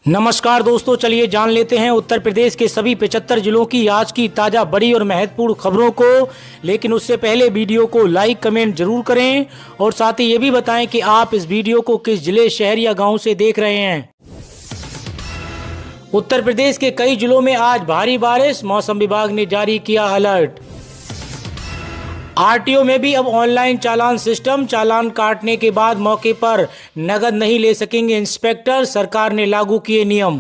नमस्कार दोस्तों, चलिए जान लेते हैं उत्तर प्रदेश के सभी 75 जिलों की आज की ताज़ा बड़ी और महत्वपूर्ण खबरों को। लेकिन उससे पहले वीडियो को लाइक कमेंट जरूर करें और साथ ही ये भी बताएं कि आप इस वीडियो को किस जिले, शहर या गांव से देख रहे हैं। उत्तर प्रदेश के कई जिलों में आज भारी बारिश, मौसम विभाग ने जारी किया अलर्ट। आरटीओ में भी अब ऑनलाइन चालान सिस्टम, चालान काटने के बाद मौके पर नगद नहीं ले सकेंगे इंस्पेक्टर, सरकार ने लागू किए नियम।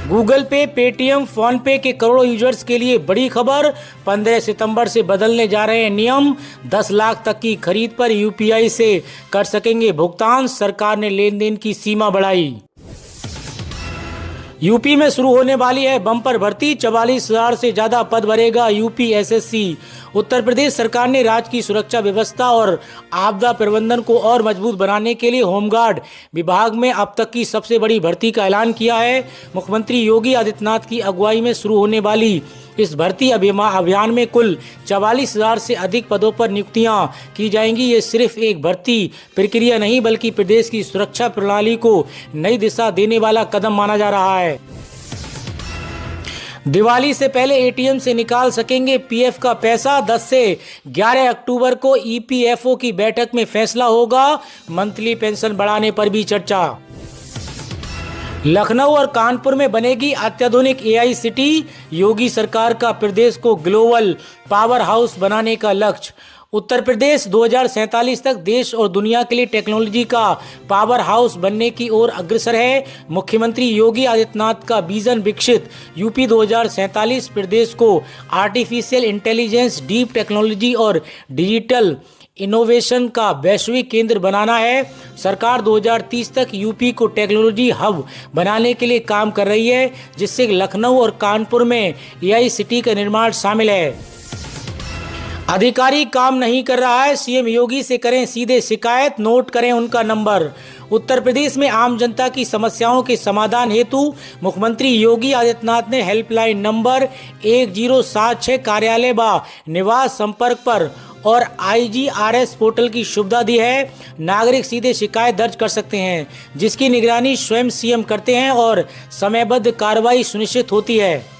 गूगल पे, पेटीएम, फोन पे के करोड़ों यूजर्स के लिए बड़ी खबर, 15 सितंबर से बदलने जा रहे हैं नियम। 10 लाख तक की खरीद पर यूपीआई से कर सकेंगे भुगतान, सरकार ने लेन देन की सीमा बढ़ाई। यूपी में शुरू होने वाली है बम्पर भर्ती, 44,000 से ज्यादा पद भरेगा यूपी एसएससी। उत्तर प्रदेश सरकार ने राज्य की सुरक्षा व्यवस्था और आपदा प्रबंधन को और मजबूत बनाने के लिए होमगार्ड विभाग में अब तक की सबसे बड़ी भर्ती का ऐलान किया है। मुख्यमंत्री योगी आदित्यनाथ की अगुवाई में शुरू होने वाली इस भर्ती अभियान में कुल 44,000 से अधिक पदों पर नियुक्तियां की जाएंगी। ये सिर्फ एक भर्ती प्रक्रिया नहीं बल्कि प्रदेश की सुरक्षा प्रणाली को नई दिशा देने वाला कदम माना जा रहा है। दिवाली से पहले एटीएम से निकाल सकेंगे पीएफ का पैसा, 10 से 11 अक्टूबर को ईपीएफओ की बैठक में फैसला होगा। मंथली पेंशन बढ़ाने पर भी चर्चा। लखनऊ और कानपुर में बनेगी अत्याधुनिक एआई सिटी, योगी सरकार का प्रदेश को ग्लोबल पावर हाउस बनाने का लक्ष्य। उत्तर प्रदेश 2047 तक देश और दुनिया के लिए टेक्नोलॉजी का पावर हाउस बनने की ओर अग्रसर है। मुख्यमंत्री योगी आदित्यनाथ का विजन विकसित यूपी 2047 प्रदेश को आर्टिफिशियल इंटेलिजेंस, डीप टेक्नोलॉजी और डिजिटल इनोवेशन का वैश्विक केंद्र बनाना है। सरकार 2030 तक यूपी को टेक्नोलॉजी हब बनाने के लिए काम कर रही है, जिससे लखनऊ और कानपुर में एआई सिटी का निर्माण शामिल है। अधिकारी काम नहीं कर रहा है, सीएम योगी से करें सीधे शिकायत, नोट करें उनका नंबर। उत्तर प्रदेश में आम जनता की समस्याओं के समाधान हेतु मुख्यमंत्री योगी आदित्यनाथ ने हेल्पलाइन नंबर 1076 कार्यालय व निवास संपर्क पर और IGRS पोर्टल की सुविधा दी है। नागरिक सीधे शिकायत दर्ज कर सकते हैं, जिसकी निगरानी स्वयं सीएम करते हैं और समयबद्ध कार्रवाई सुनिश्चित होती है।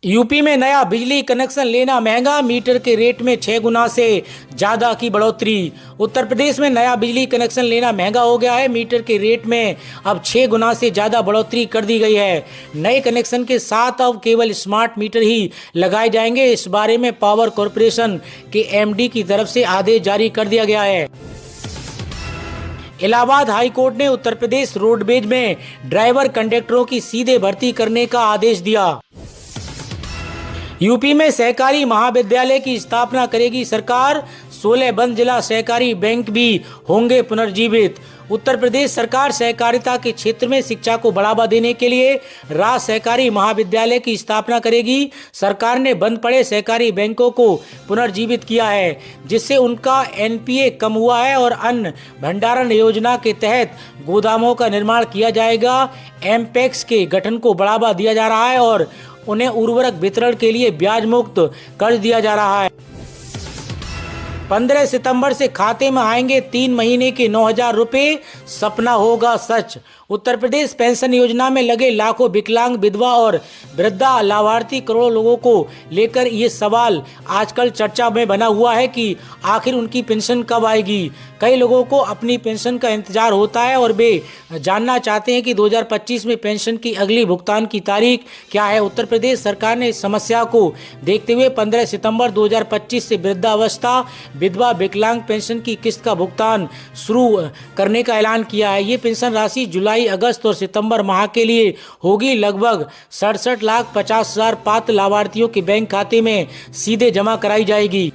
यूपी में नया बिजली कनेक्शन लेना महंगा, मीटर के रेट में 6 गुना से ज्यादा की बढ़ोतरी। उत्तर प्रदेश में नया बिजली कनेक्शन लेना महंगा हो गया है। मीटर के रेट में अब 6 गुना से ज्यादा बढ़ोतरी कर दी गई है। नए कनेक्शन के साथ अब केवल स्मार्ट मीटर ही लगाए जाएंगे। इस बारे में पावर कॉरपोरेशन के MD की तरफ से आदेश जारी कर दिया गया है। इलाहाबाद हाई कोर्ट ने उत्तर प्रदेश रोडवेज में ड्राइवर कंडक्टरों की सीधे भर्ती करने का आदेश दिया। यूपी में सहकारी महाविद्यालय की स्थापना करेगी सरकार, 16 बंद जिला सहकारी बैंक भी होंगे पुनर्जीवित। उत्तर प्रदेश सरकार सहकारिता के क्षेत्र में शिक्षा को बढ़ावा देने के लिए राज्य सहकारी महाविद्यालय की स्थापना करेगी। सरकार ने बंद पड़े सहकारी बैंकों को पुनर्जीवित किया है, जिससे उनका NPA कम हुआ है और अन्न भंडारण योजना के तहत गोदामों का निर्माण किया जाएगा। MPEX के गठन को बढ़ावा दिया जा रहा है और उन्हें उर्वरक वितरण के लिए ब्याज मुक्त कर्ज दिया जा रहा है। 15 सितंबर से खाते में आएंगे 3 महीने के 9,000 रुपए, सपना होगा सच। उत्तर प्रदेश पेंशन योजना में लगे लाखों विकलांग, विधवा और वृद्धा लाभार्थी करोड़ों लोगों को लेकर ये सवाल आजकल चर्चा में बना हुआ है कि आखिर उनकी पेंशन कब आएगी। कई लोगों को अपनी पेंशन का इंतजार होता है और वे जानना चाहते हैं कि 2025 में पेंशन की अगली भुगतान की तारीख क्या है। उत्तर प्रदेश सरकार ने इस समस्या को देखते हुए 15 सितंबर 2025 से वृद्धावस्था, विधवा, विकलांग पेंशन की किस्त का भुगतान शुरू करने का ऐलान किया है। ये पेंशन राशि जुलाई, अगस्त और सितंबर माह के लिए होगी। लगभग 67,50,000 पात्र लाभार्थियों के बैंक खाते में सीधे जमा कराई जाएगी।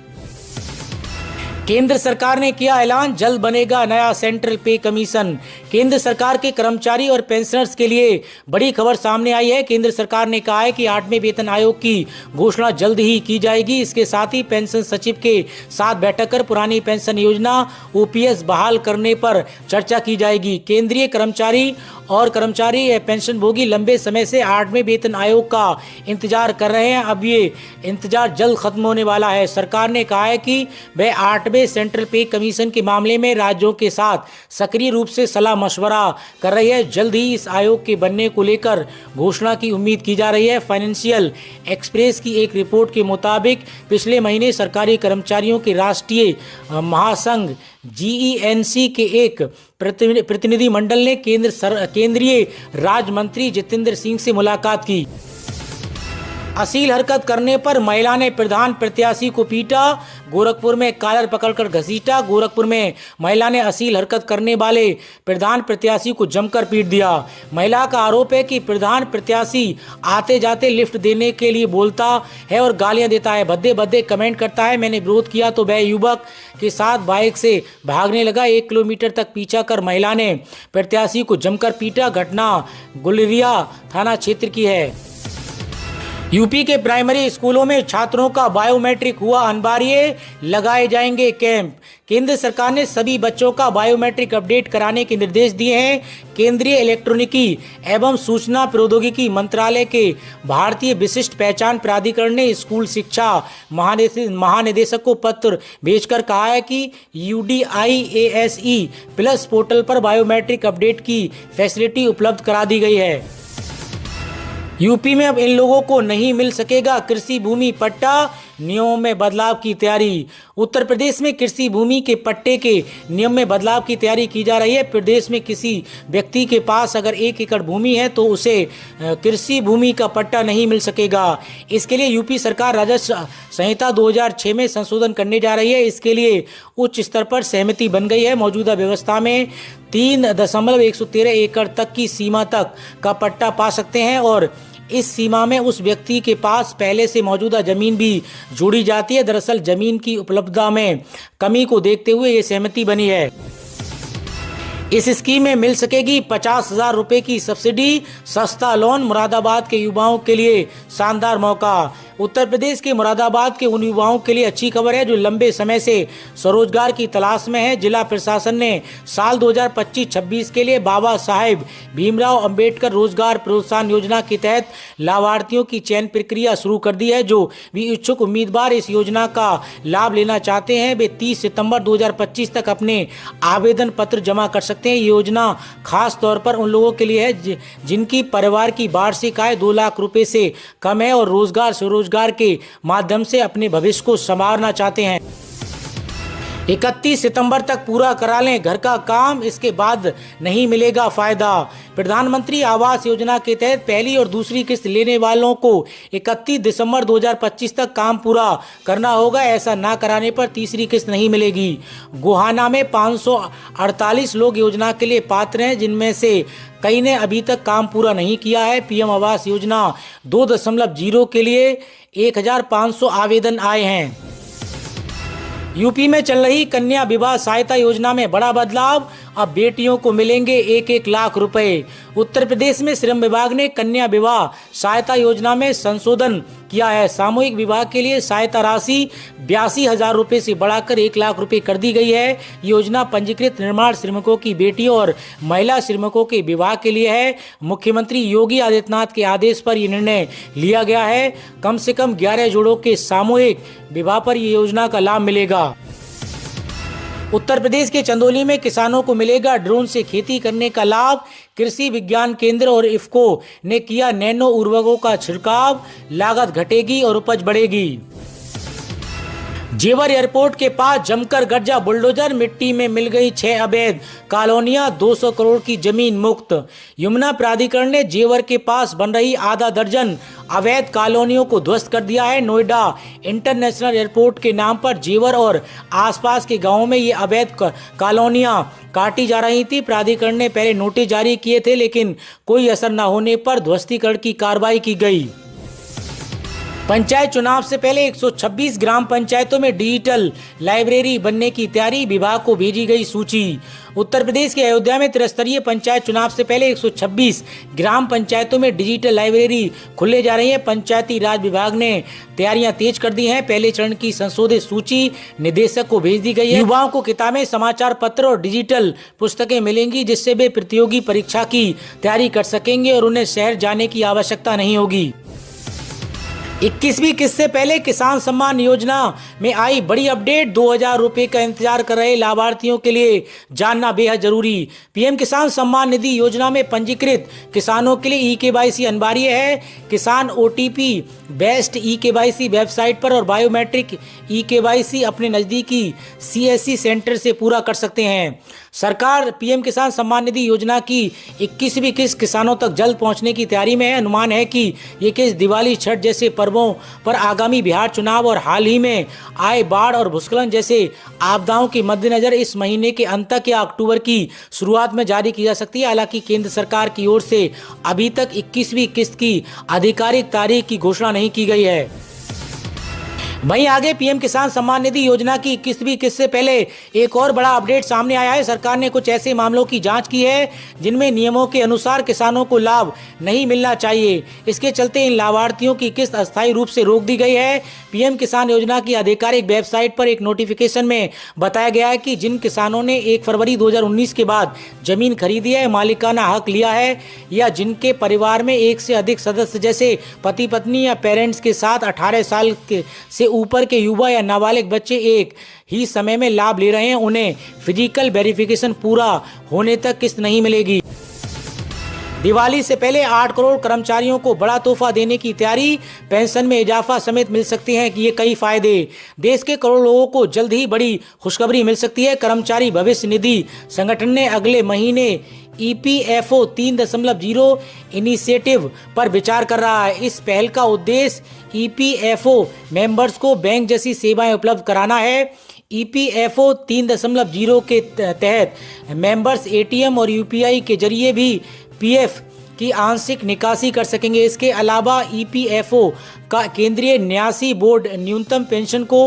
केंद्र सरकार ने किया ऐलान, जल्द बनेगा नया सेंट्रल पे कमीशन। केंद्र सरकार के कर्मचारी और पेंशनर्स के लिए बड़ी खबर सामने आई है। केंद्र सरकार ने कहा है कि 8वें वेतन आयोग की घोषणा जल्द ही की जाएगी। इसके साथ ही पेंशन सचिव के साथ बैठक कर पुरानी पेंशन योजना OPS बहाल करने पर चर्चा की जाएगी। केंद्रीय कर्मचारी और कर्मचारी पेंशनभोगी लंबे समय से 8वें वेतन आयोग का इंतजार कर रहे हैं। अब ये इंतजार जल्द खत्म होने वाला है। सरकार ने कहा है कि वह 8वें सेंट्रल पे कमीशन के मामले में राज्यों के साथ सक्रिय रूप से सलाह मशवरा कर रही है। जल्द ही इस आयोग के बनने को लेकर घोषणा की उम्मीद की जा रही है। फाइनेंशियल एक्सप्रेस की एक रिपोर्ट के मुताबिक पिछले महीने सरकारी कर्मचारियों के राष्ट्रीय महासंघ GENC के एक प्रतिनिधि मंडल ने केंद्रीय राज्य मंत्री जितेंद्र सिंह से मुलाकात की। अश्लील हरकत करने पर महिला ने प्रधान प्रत्याशी को पीटा। गोरखपुर में कॉलर पकड़कर घसीटा। गोरखपुर में महिला ने अश्लील हरकत करने वाले प्रधान प्रत्याशी को जमकर पीट दिया। महिला का आरोप है कि प्रधान प्रत्याशी आते जाते लिफ्ट देने के लिए बोलता है और गालियां देता है, भद्दे भद्दे कमेंट करता है। मैंने विरोध किया तो वह युवक के साथ बाइक से भागने लगा। 1 किलोमीटर तक पीछा कर महिला ने प्रत्याशी को जमकर पीटा। घटना गुलरिया थाना क्षेत्र की है। यूपी के प्राइमरी स्कूलों में छात्रों का बायोमेट्रिक हुआ अनिवार्य, लगाए जाएंगे कैंप। केंद्र सरकार ने सभी बच्चों का बायोमेट्रिक अपडेट कराने के निर्देश दिए हैं। केंद्रीय इलेक्ट्रॉनिकी एवं सूचना प्रौद्योगिकी मंत्रालय के भारतीय विशिष्ट पहचान प्राधिकरण ने स्कूल शिक्षा महानिदेशक को पत्र भेजकर कहा है कि UDIASE प्लस पोर्टल पर बायोमेट्रिक अपडेट की फैसिलिटी उपलब्ध करा दी गई है। यूपी में अब इन लोगों को नहीं मिल सकेगा कृषि भूमि पट्टा, नियमों में बदलाव की तैयारी। उत्तर प्रदेश में कृषि भूमि के पट्टे के नियम में बदलाव की तैयारी की जा रही है। प्रदेश में किसी व्यक्ति के पास अगर 1 एकड़ भूमि है तो उसे कृषि भूमि का पट्टा नहीं मिल सकेगा। इसके लिए यूपी सरकार राजस्व संहिता 2006 में संशोधन करने जा रही है। इसके लिए उच्च स्तर पर सहमति बन गई है। मौजूदा व्यवस्था में 3.113 एकड़ तक की सीमा तक का पट्टा पा सकते हैं और इस सीमा में उस व्यक्ति के पास पहले से मौजूदा जमीन भी जोड़ी जाती है। दरअसल जमीन की उपलब्धता में कमी को देखते हुए ये सहमति बनी है। इस स्कीम में मिल सकेगी 50,000 रुपए की सब्सिडी, सस्ता लोन। मुरादाबाद के युवाओं के लिए शानदार मौका। उत्तर प्रदेश के मुरादाबाद के उन युवाओं के लिए अच्छी खबर है जो लंबे समय से स्वरोजगार की तलाश में है। जिला प्रशासन ने साल 2025-26 के लिए बाबा साहेब भीमराव अंबेडकर रोजगार प्रोत्साहन योजना के तहत लाभार्थियों की चयन प्रक्रिया शुरू कर दी है। जो भी इच्छुक उम्मीदवार इस योजना का लाभ लेना चाहते हैं वे 30 सितंबर 2025 तक अपने आवेदन पत्र जमा कर सकते हैं। ये योजना खास तौर पर उन लोगों के लिए है जिनकी परिवार की वार्षिक आय 2 लाख रुपए से कम है और रोजगार स्वरोजगार के माध्यम से अपने भविष्य को संवारना चाहते हैं। 31 सितंबर तक पूरा करा लें घर का काम, इसके बाद नहीं मिलेगा फायदा। प्रधानमंत्री आवास योजना के तहत पहली और दूसरी किस्त लेने वालों को 31 दिसंबर 2025 तक काम पूरा करना होगा। ऐसा ना कराने पर तीसरी किस्त नहीं मिलेगी। गोहाना में 548 लोग योजना के लिए पात्र हैं, जिनमें से कई ने अभी तक काम पूरा नहीं किया है। PM आवास योजना 2.0 के लिए 1500 आवेदन आए हैं। यूपी में चल रही कन्या विवाह सहायता योजना में बड़ा बदलाव, अब बेटियों को मिलेंगे 1-1 लाख रुपए। उत्तर प्रदेश में श्रम विभाग ने कन्या विवाह सहायता योजना में संशोधन किया है। सामूहिक विवाह के लिए सहायता राशि 82,000 रुपए से बढ़ाकर 1 लाख रुपए कर दी गई है। योजना पंजीकृत निर्माण श्रमिकों की बेटियों और महिला श्रमिकों के विवाह के लिए है। मुख्यमंत्री योगी आदित्यनाथ के आदेश पर यह निर्णय लिया गया है। कम से कम 11 जोड़ों के सामूहिक विवाह पर यह योजना का लाभ मिलेगा। उत्तर प्रदेश के चंदौली में किसानों को मिलेगा ड्रोन से खेती करने का लाभ। कृषि विज्ञान केंद्र और इफ्को ने किया नैनो उर्वरकों का छिड़काव, लागत घटेगी और उपज बढ़ेगी। जेवर एयरपोर्ट के पास जमकर गरजा बुलडोजर, मिट्टी में मिल गई 6 अवैध कॉलोनियां, 200 करोड़ की जमीन मुक्त। यमुना प्राधिकरण ने जेवर के पास बन रही आधा दर्जन अवैध कॉलोनियों को ध्वस्त कर दिया है। नोएडा इंटरनेशनल एयरपोर्ट के नाम पर जेवर और आसपास के गांवों में ये अवैध कॉलोनियां काटी जा रही थी। प्राधिकरण ने पहले नोटिस जारी किए थे, लेकिन कोई असर न होने पर ध्वस्तीकरण की कार्रवाई की गई। पंचायत चुनाव से पहले 126 ग्राम पंचायतों में डिजिटल लाइब्रेरी बनने की तैयारी, विभाग को भेजी गई सूची। उत्तर प्रदेश के अयोध्या में त्रिस्तरीय पंचायत चुनाव से पहले 126 ग्राम पंचायतों में डिजिटल लाइब्रेरी खुलने जा रही है। पंचायती राज विभाग ने तैयारियां तेज कर दी हैं। पहले चरण की संशोधित सूची निदेशक को भेज दी गई है। युवाओं को किताबें, समाचार पत्र और डिजिटल पुस्तकें मिलेंगी, जिससे वे प्रतियोगी परीक्षा की तैयारी कर सकेंगे और उन्हें शहर जाने की आवश्यकता नहीं होगी। 21वीं किस्त से पहले किसान सम्मान योजना में आई बड़ी अपडेट। 2000 रुपए का इंतजार कर रहे लाभार्थियों के लिए जानना बेहद जरूरी। पीएम किसान सम्मान निधि योजना में पंजीकृत किसानों के लिए ई-केवाईसी अनिवार्य है। किसान ओटीपी बेस्ड ई-केवाईसी वेबसाइट पर और बायोमेट्रिक ई-केवाईसी अपने नजदीकी सीएससी सेंटर से पूरा कर सकते हैं। सरकार पीएम किसान सम्मान निधि योजना की 21वीं किस्त किसानों तक जल्द पहुंचने की तैयारी में है। अनुमान है कि ये किस्त दिवाली, छठ जैसे पर्वों पर, आगामी बिहार चुनाव और हाल ही में आए बाढ़ और भूस्खलन जैसे आपदाओं के मद्देनजर इस महीने के अंत तक या अक्टूबर की शुरुआत में जारी की जा सकती है। हालांकि केंद्र सरकार की ओर से अभी तक 21वीं किस्त की आधिकारिक तारीख की घोषणा नहीं की गई है। वहीं आगे पीएम किसान सम्मान निधि योजना की 21वीं किस्त से पहले एक और बड़ा अपडेट सामने आया है। सरकार ने कुछ ऐसे मामलों की जांच की है जिनमें नियमों के अनुसार किसानों को लाभ नहीं मिलना चाहिए। इसके चलते इन लाभार्थियों की किस्त अस्थायी रूप से रोक दी गई है। पीएम किसान योजना की आधिकारिक वेबसाइट पर एक नोटिफिकेशन में बताया गया है कि जिन किसानों ने 1 फरवरी 2019 के बाद जमीन खरीदी है, मालिकाना हक लिया है, या जिनके परिवार में एक से अधिक सदस्य जैसे पति पत्नी या पेरेंट्स के साथ 18 साल से ऊपर के युवा या नाबालिग बच्चे एक ही समय में लाभ ले रहे हैं, उन्हें फिजिकल वेरिफिकेशन पूरा होने तक किस्त नहीं मिलेगी। दिवाली से पहले 8 करोड़ कर्मचारियों को बड़ा तोहफा देने की तैयारी। पेंशन में इजाफा समेत मिल सकते हैं कि ये कई फायदे। देश के करोड़ों लोगों को जल्द ही बड़ी खुशखबरी मिल सकती है। कर्मचारी भविष्य निधि संगठन ने अगले महीने ईपीएफओ 3.0 इनिशिएटिव पर विचार कर रहा है। इस पहल का उद्देश्य ईपीएफओ मेंबर्स को बैंक जैसी सेवाएं उपलब्ध कराना है। ईपीएफओ 3.0 के तहत मेंबर्स एटीएम और यूपीआई के जरिए भी पीएफ की आंशिक निकासी कर सकेंगे। इसके अलावा ईपीएफओ का केंद्रीय न्यासी बोर्ड न्यूनतम पेंशन को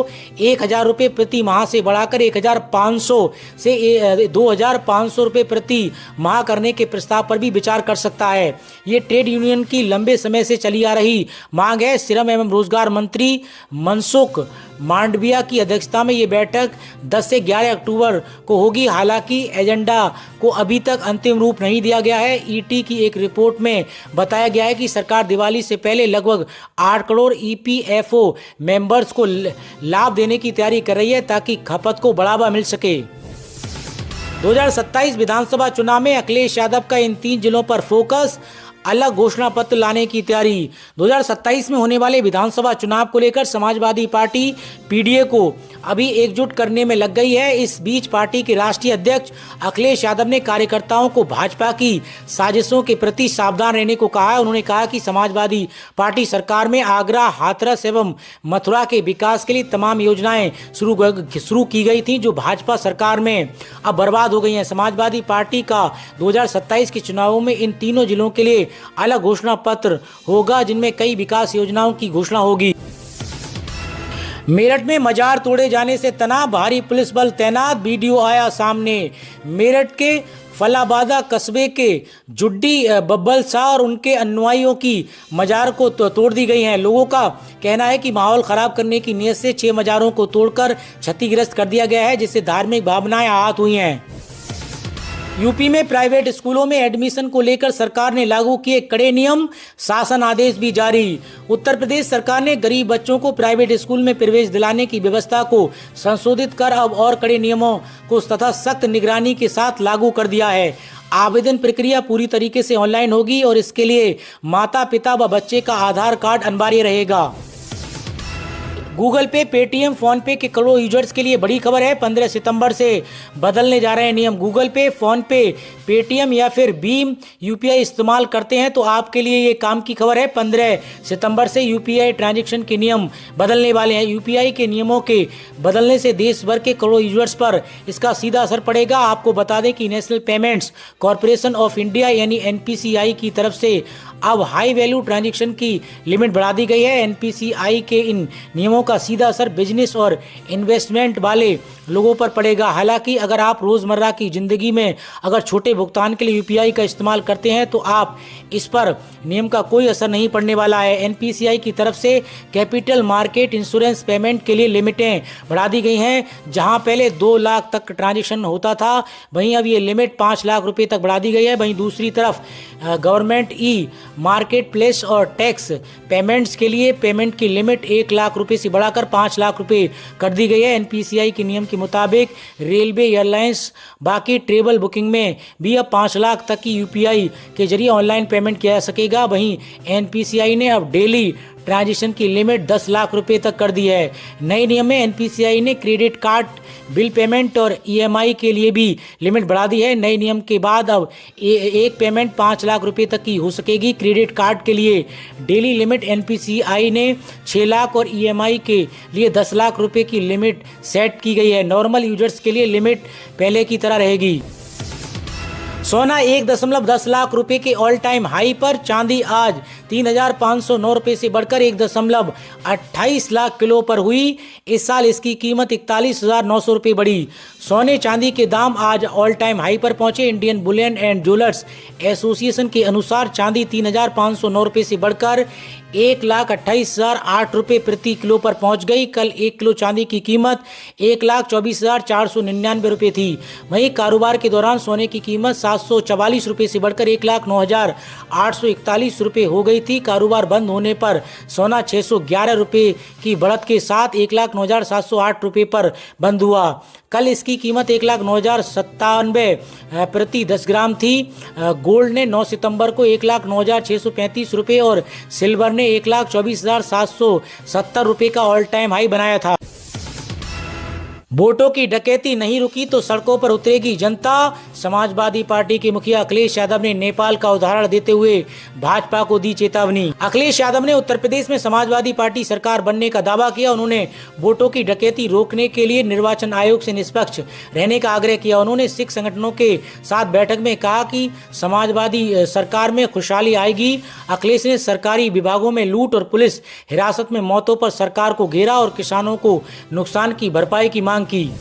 1000 रुपये प्रति माह से बढ़ाकर 1500 से 2500 रुपये प्रति माह करने के प्रस्ताव पर भी विचार कर सकता है। ये ट्रेड यूनियन की लंबे समय से चली आ रही मांग है। श्रम एवं रोजगार मंत्री मनसुख मांडविया की अध्यक्षता में ये बैठक 10 से 11 अक्टूबर को होगी। हालांकि एजेंडा को अभी तक अंतिम रूप नहीं दिया गया है। ईटी की एक रिपोर्ट में बताया गया है कि सरकार दिवाली से पहले लगभग 8 करोड़ ईपीएफओ मेंबर्स को लाभ देने की तैयारी कर रही है ताकि खपत को बढ़ावा मिल सके। 2027 विधानसभा चुनाव में अखिलेश यादव का इन 3 जिलों पर फोकस, अलग घोषणा पत्र लाने की तैयारी। 2027 में होने वाले विधानसभा चुनाव को लेकर समाजवादी पार्टी पीडीए को अभी एकजुट करने में लग गई है। इस बीच पार्टी के राष्ट्रीय अध्यक्ष अखिलेश यादव ने कार्यकर्ताओं को भाजपा की साजिशों के प्रति सावधान रहने को कहा है। उन्होंने कहा कि समाजवादी पार्टी सरकार में आगरा, हाथरस एवं मथुरा के विकास के लिए तमाम योजनाएं शुरू की गई थी, जो भाजपा सरकार में अब बर्बाद हो गई हैं। समाजवादी पार्टी का 2027 के चुनावों में इन तीनों जिलों के लिए अलग घोषणा पत्र होगा, जिनमें कई विकास योजनाओं की घोषणा होगी। मेरठ में मजार तोड़े जाने से तना, भारी पुलिस बल तैनात, वीडियो आया सामने। मेरठ के फलाबादा कस्बे के जुड्डी बब्बल शाह और उनके अनुयायियों की मजार को तोड़ दी गई है। लोगों का कहना है कि माहौल खराब करने की नीयत से 6 मजारों को तोड़कर क्षतिग्रस्त कर दिया गया है, जिससे धार्मिक भावनाएं आहत हुई हैं। यूपी में प्राइवेट स्कूलों में एडमिशन को लेकर सरकार ने लागू किए कड़े नियम, शासन आदेश भी जारी। उत्तर प्रदेश सरकार ने गरीब बच्चों को प्राइवेट स्कूल में प्रवेश दिलाने की व्यवस्था को संशोधित कर अब और कड़े नियमों को तथा सख्त निगरानी के साथ लागू कर दिया है। आवेदन प्रक्रिया पूरी तरीके से ऑनलाइन होगी और इसके लिए माता पिता व बच्चे का आधार कार्ड अनिवार्य रहेगा। गूगल पे, पेटीएम, फोन पे के करोड़ों यूजर्स के लिए बड़ी खबर है। 15 सितंबर से बदलने जा रहे हैं नियम। गूगल पे, फोन पे, पेटीएम या फिर भीम यूपीआई इस्तेमाल करते हैं तो आपके लिए ये काम की खबर है। 15 सितंबर से यूपीआई ट्रांजैक्शन के नियम बदलने वाले हैं। यूपीआई के नियमों के बदलने से देश भर के करोड़ों यूजर्स पर इसका सीधा असर पड़ेगा। आपको बता दें कि national payments corporation of India यानी एनपीसीआई की तरफ से अब हाई वैल्यू ट्रांजैक्शन की लिमिट बढ़ा दी गई है। एनपीसीआई के इन नियमों का सीधा असर बिजनेस और इन्वेस्टमेंट वाले लोगों पर पड़ेगा। हालांकि अगर आप रोजमर्रा की जिंदगी में अगर छोटे भुगतान के लिए यूपीआई का इस्तेमाल करते हैं तो आप इस पर नियम का कोई असर नहीं पड़ने वाला है। एनपीसीआई की तरफ से कैपिटल मार्केट इंश्योरेंस पेमेंट के लिए लिमिटें बढ़ा दी गई हैं। जहां पहले 2 लाख तक ट्रांजैक्शन होता था, वहीं अब ये लिमिट 5 लाख रुपए तक बढ़ा दी गई है। वहीं दूसरी तरफ गवर्नमेंट ई मार्केट प्लेस और टैक्स पेमेंट्स के लिए पेमेंट की लिमिट 1 लाख रुपए से बढ़ाकर 5 लाख रुपए कर दी गई है। एनपीसीआई के नियम के मुताबिक रेलवे, एयरलाइंस, बाकी ट्रेवल बुकिंग में भी अब 5 लाख तक की यूपीआई के जरिए ऑनलाइन पेमेंट किया जा सकेगा। वहीं एनपीसीआई ने अब डेली ट्रांजैक्शन की लिमिट 10 लाख रुपए तक कर दी है। नए नियम में एनपीसीआई ने क्रेडिट कार्ड, बिल पेमेंट और ईएमआई के लिए भी लिमिट बढ़ा दी है। नए नियम के बाद अब एक पेमेंट 5 लाख रुपए तक की हो सकेगी। क्रेडिट कार्ड के लिए डेली लिमिट एनपीसीआई ने 6 लाख और ईएमआई के लिए 10 लाख रुपए की लिमिट सेट की गई है। नॉर्मल यूजर्स के लिए लिमिट पहले की तरह रहेगी। सोना 1.10 लाख रुपए के ऑल टाइम हाई पर। चांदी आज 3,509 रुपए से बढ़कर 1.28 लाख किलो पर हुई। इस साल इसकी कीमत 41,900 रुपए बढ़ी। सोने चांदी के दाम आज ऑल टाइम हाई पर पहुंचे। Indian Boolean and jewellers association के अनुसार चांदी 3,509 रुपए से बढ़कर 1,28,008 रुपए प्रति किलो पर पहुंच गई। कल 1 किलो चांदी की कीमत 1,24,499 रुपए थी। वहीं कारोबार के दौरान सोने की कीमत 744 रुपए से बढ़कर 1,09,841 रुपए हो गई थी। कारोबार बंद होने पर सोना 611 रुपए की बढ़त के साथ 1,09,708 रुपए पर बंद हुआ। कल इसकी कीमत 1,09,097 प्रति 10 ग्राम थी। गोल्ड ने 9 सितंबर को 1,09,635 रुपए और सिल्वर ने 1,24,770 रुपए का ऑल टाइम हाई बनाया था। वोटों की डकैती नहीं रुकी तो सड़कों पर उतरेगी जनता। समाजवादी पार्टी के मुखिया अखिलेश यादव ने नेपाल का उदाहरण देते हुए भाजपा को दी चेतावनी। अखिलेश यादव ने उत्तर प्रदेश में समाजवादी पार्टी सरकार बनने का दावा किया। उन्होंने वोटों की डकैती रोकने के लिए निर्वाचन आयोग से निष्पक्ष रहने का आग्रह किया। उन्होंने सिख संगठनों के साथ बैठक में कहा कि समाजवादी सरकार में खुशहाली आएगी। अखिलेश ने सरकारी विभागों में लूट और पुलिस हिरासत में मौतों पर सरकार को घेरा और किसानों को नुकसान की भरपाई की मांग की।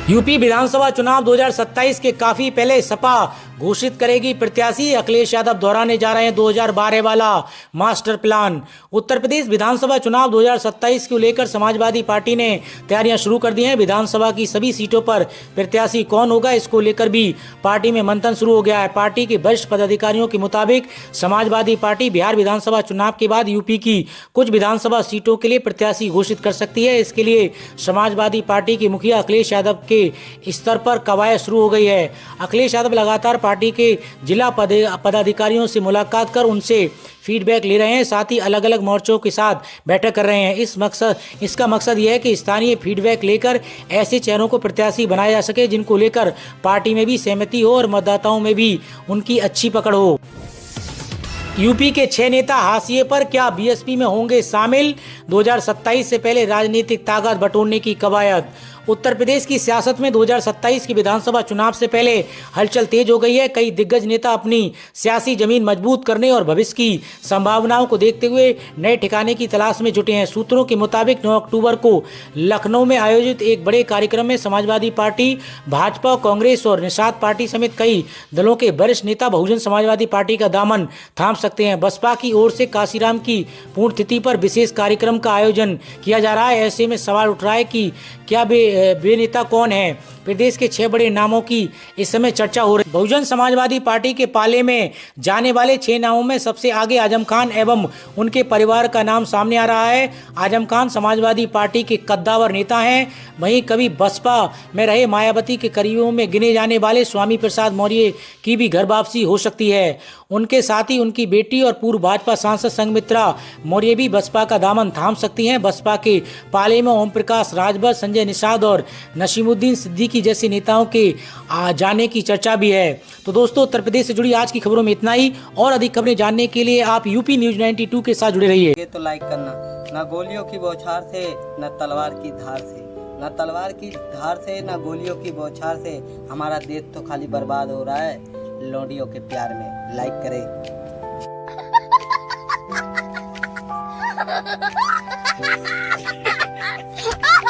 यूपी विधानसभा चुनाव 2027 के काफी पहले सपा घोषित करेगी प्रत्याशी। अखिलेश यादव दोहराने जा रहे हैं 2012 वाला मास्टर प्लान। उत्तर प्रदेश विधानसभा चुनाव 2027 को लेकर समाजवादी पार्टी ने तैयारियां शुरू कर दी हैं। विधानसभा की सभी सीटों पर प्रत्याशी कौन होगा, इसको लेकर भी पार्टी में मंथन शुरू हो गया है। पार्टी के वरिष्ठ पदाधिकारियों के मुताबिक समाजवादी पार्टी बिहार विधानसभा चुनाव के बाद यूपी की कुछ विधानसभा सीटों के लिए प्रत्याशी घोषित कर सकती है। इसके लिए समाजवादी पार्टी के मुखिया अखिलेश यादव के स्तर पर कवायद शुरू हो गई है। अखिलेश यादव लगातार पार्टी के जिला पदाधिकारियों से मुलाकात कर उनसे फीडबैक ले रहे हैं, साथ ही अलग अलग मोर्चों के साथ बैठक कर रहे हैं। इसका मकसद यह है कि स्थानीय फीडबैक लेकर ऐसे चेहरों को प्रत्याशी बनाया जा सके जिनको लेकर पार्टी में भी सहमति हो और मतदाताओं में भी उनकी अच्छी पकड़ हो। यूपी के 6 नेता हाशिए पर, क्या बीएसपी में होंगे शामिल? 2027 से पहले राजनीतिक ताकत बटोरने की कवायद। उत्तर प्रदेश की सियासत में 2027 की विधानसभा चुनाव से पहले हलचल तेज हो गई है। कई दिग्गज नेता अपनी सियासी जमीन मजबूत करने और भविष्य की संभावनाओं को देखते हुए नए ठिकाने की तलाश में जुटे हैं। सूत्रों के मुताबिक 9 अक्टूबर को लखनऊ में आयोजित एक बड़े कार्यक्रम में समाजवादी पार्टी, भाजपा, कांग्रेस और निषाद पार्टी समेत कई दलों के वरिष्ठ नेता बहुजन समाजवादी पार्टी का दामन थाम सकते हैं। बसपा की ओर से काशीराम की पुण्यतिथि पर विशेष कार्यक्रम का आयोजन किया जा रहा है। ऐसे में सवाल उठ रहा है कि क्या वे नेता कौन है प्रदेश के 6 बड़े नामों की इस समय चर्चा हो रही है। बहुजन समाजवादी पार्टी के पाले में जाने वाले 6 नामों में सबसे आगे आजम खान एवं उनके परिवार का नाम सामने आ रहा है। आजम खान समाजवादी पार्टी के कद्दावर नेता हैं। वहीं कभी बसपा में रहे मायावती के करीबियों में गिने जाने वाले स्वामी प्रसाद मौर्य की भी घर वापसी हो सकती है। उनके साथ ही उनकी बेटी और पूर्व भाजपा सांसद संघमित्रा मौर्य भी बसपा का दामन थाम सकती हैं। बसपा के पाले में ओम प्रकाश राजभर, संजय निषाद और नसीमुद्दीन सिद्दीकी जैसे नेताओं के जाने की चर्चा भी है। तो दोस्तों, उत्तर प्रदेश से जुड़ी आज की खबरों में इतना ही। और अधिक खबरें जानने के लिए आप यूपी न्यूज 92 के साथ जुड़े रहिए। तो लाइक करना, ना गोलियों की बौछार से, न तलवार की धार से, न तलवार की धार से, न गोलियों की बौछार से हमारा देश तो खाली बर्बाद हो रहा है लौंडियों के प्यार में। लाइक करें।